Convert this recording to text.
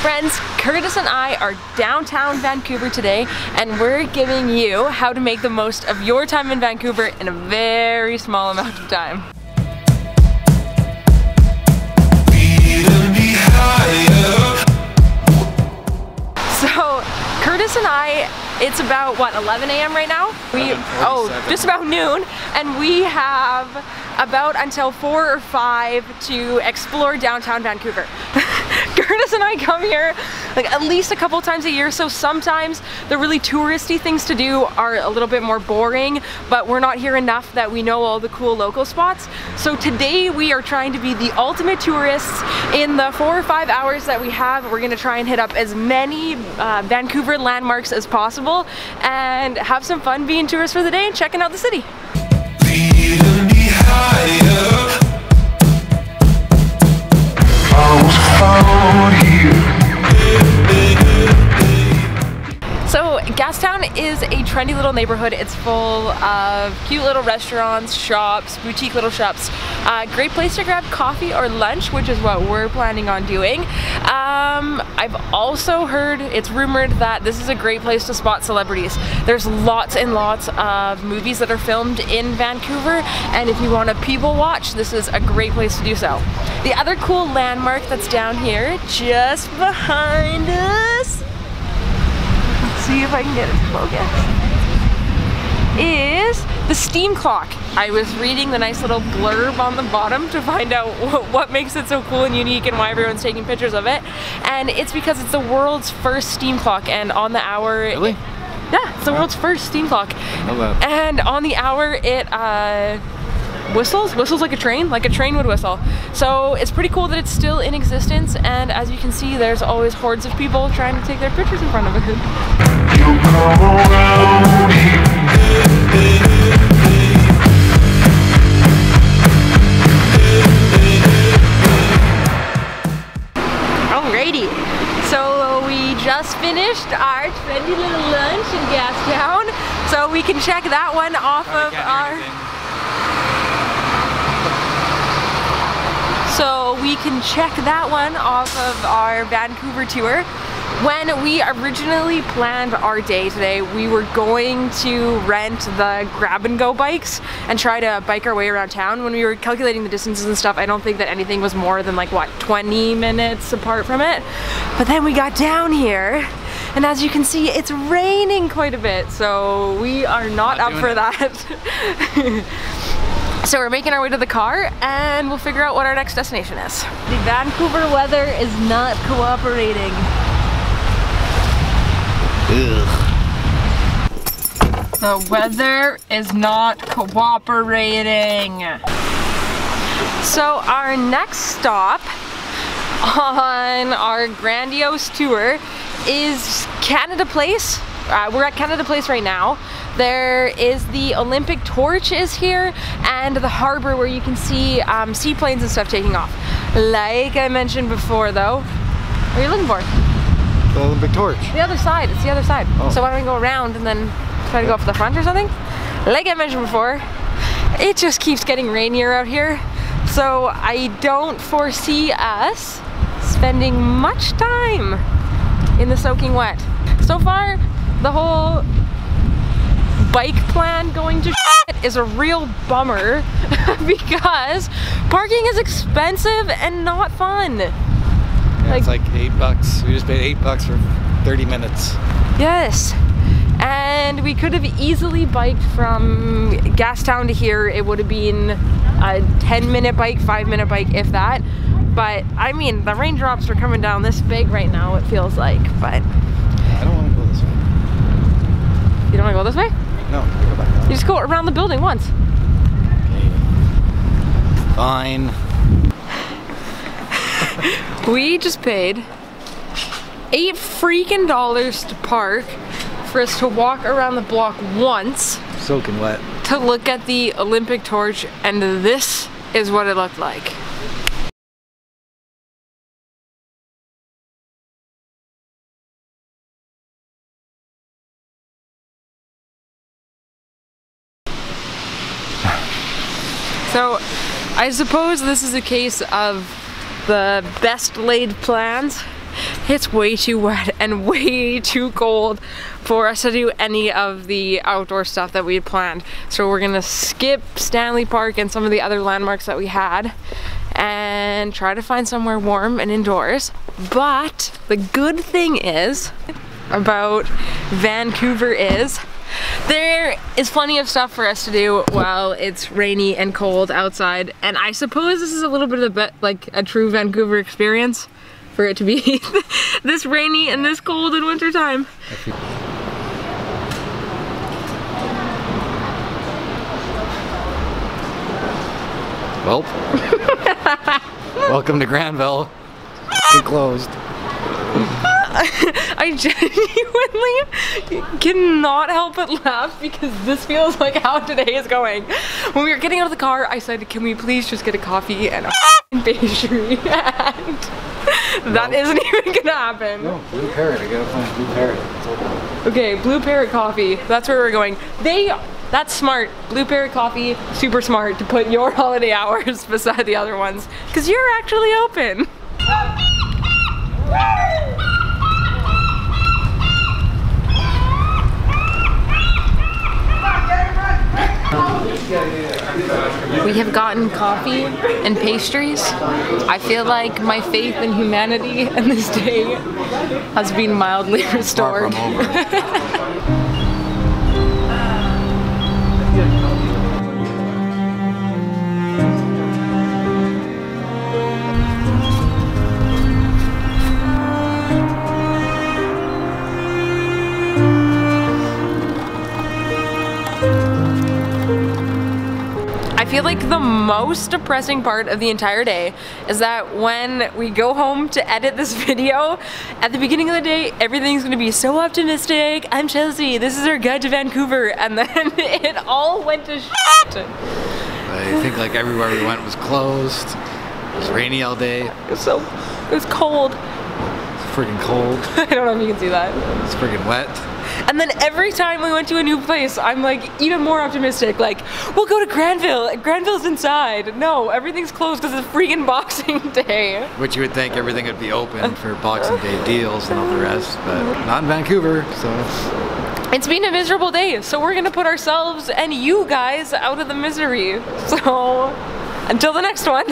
Friends, Curtis and I are downtown Vancouver today, and we're giving you how to make the most of your time in Vancouver in a very small amount of time. So, Curtis and I, it's about what, 11 a.m. right now? Just about noon, and we have about until 4 or 5 to explore downtown Vancouver. Curtis and I come here like at least a couple times a year, so sometimes the really touristy things to do are a little bit more boring, but we're not here enough that we know all the cool local spots. So today we are trying to be the ultimate tourists. In the 4 or 5 hours that we have, we're gonna try and hit up as many Vancouver landmarks as possible and have some fun being tourists for the day and checking out the city. So Gastown is a trendy little neighborhood. It's full of cute little restaurants, shops, boutique little shops. Great place to grab coffee or lunch, which is what we're planning on doing. I've also heard, it's rumored that this is a great place to spot celebrities. There's lots and lots of movies that are filmed in Vancouver, and if you want to people watch, this is a great place to do so. The other cool landmark that's down here, just behind us, let's see if I can get it to focus, is the steam clock. I was reading the nice little blurb on the bottom to find out what makes it so cool and unique and why everyone's taking pictures of it. And it's because it's the world's first steam clock, and on the hour... Really? Yeah, it's the world's first steam clock. I love that. And on the hour it whistles like a train would whistle. So it's pretty cool that it's still in existence, and as you can see, there's always hordes of people trying to take their pictures in front of it. Alrighty, so we just finished our trendy little lunch in Gastown, so we can check that one off of our... So we can check that one off of our Vancouver tour. When we originally planned our day today, we were going to rent the grab-and-go bikes and try to bike our way around town. When we were calculating the distances and stuff, I don't think that anything was more than like, what, 20 minutes apart from it. But then we got down here, and as you can see, it's raining quite a bit, so we are not up for that. So we're making our way to the car, and we'll figure out what our next destination is. The Vancouver weather is not cooperating. Ugh. The weather is not cooperating. So our next stop on our grandiose tour is Canada Place. We're at Canada Place right now. There is the Olympic torch is here, and the harbor where you can see seaplanes and stuff taking off. Like I mentioned before though, what are you looking for? The Olympic torch. The other side, it's the other side. Oh. So why don't we go around and then try to go up to the front or something? Like I mentioned before, it just keeps getting rainier out here, so I don't foresee us spending much time in the soaking wet. So far, the whole bike plan going to is a real bummer because parking is expensive and not fun. Yeah, it's like $8. We just paid $8 for 30 minutes. Yes, and we could have easily biked from Gastown to here. It would have been a 10-minute bike, 5-minute bike, if that. But I mean, the raindrops are coming down this big right now, it feels like, but I don't want to go this way. You don't want to go this way? No, go back. You just go around the building once. Okay. Fine. We just paid $8 freaking to park for us to walk around the block once. Soaking wet. To look at the Olympic torch, and this is what it looked like. So I suppose this is a case of the best laid plans it's way too wet and way too cold for us to do any of the outdoor stuff that we had planned. So we're gonna skip Stanley Park and some of the other landmarks that we had and try to find somewhere warm and indoors. But the good thing is about Vancouver is there is plenty of stuff for us to do while it's rainy and cold outside, and I suppose this is a little bit of like a true Vancouver experience for it to be this rainy and this cold in winter time. Well, welcome to Granville. It's closed. I genuinely cannot help but laugh because this feels like how today is going. When we were getting out of the car, I said, can we please just get a coffee and a pastry? And that isn't even gonna happen. No, Blue Parrot. I gotta find Blue Parrot. It's open. Okay, Blue Parrot Coffee. That's where we're going. That's smart. Blue Parrot Coffee, super smart to put your holiday hours beside the other ones because you're actually open. We have gotten coffee and pastries. I feel like my faith in humanity and this day has been mildly restored. I feel like the most depressing part of the entire day is that when we go home to edit this video, at the beginning of the day, everything's gonna be so optimistic. I'm Chelsea, this is our guide to Vancouver, and then it all went to shit. I think like everywhere we went was closed. It was rainy all day. It was cold. It's freaking cold. I don't know if you can see that. It's freaking wet. And then every time we went to a new place, I'm like even more optimistic, like, we'll go to Granville, Granville's inside. No, everything's closed because it's freaking Boxing Day. Which you would think everything would be open for Boxing Day deals and all the rest, but not in Vancouver, so. It's been a miserable day, so we're gonna put ourselves and you guys out of the misery. So, until the next one.